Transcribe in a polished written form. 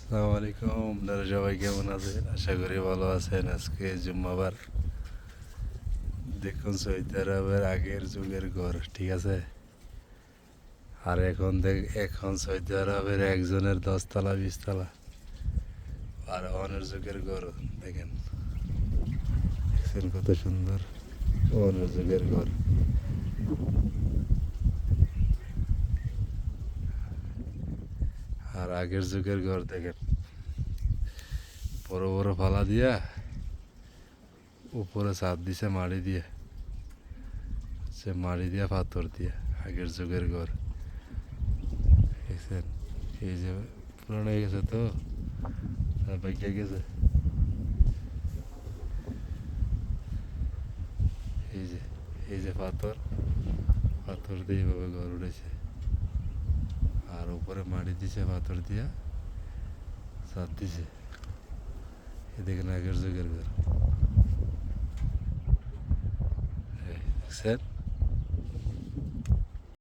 আসসালামু আলাইকুম। আপনারা সবাই কেমন আছেন? আশা করি ভালো আছেন। আজকে জুম্মাবার। দেখুন সৌদি আরবের আগের যুগের ঘর, ঠিক আছে? আর এখন সৌদি আরবের একজনের 10 তলা 20 তলা। আর অনের যুগের ঘর দেখেন, দেখছেন কত সুন্দর অনের যুগের ঘর। আর আগের যুগের ঘর দেখেন, বড় বড় ফালা দিয়া উপরে ছাদ দিছে মাড়ি দিয়ে, সে মাড়ি দিয়া পাথর দিয়া। আগের যুগের ঘর দেখছেন? এই যে পুরানো হয়ে গেছে তো, বাইকে গেছে। এই যে এই যে পাথর পাথর দিয়ে এইভাবে ঘর উঠেছে, আর উপরে মাটি দিছে পাথর দিয়া, ছাদ দিছে। এ দেখেন আগের যুগের ঘর, দেখছেন?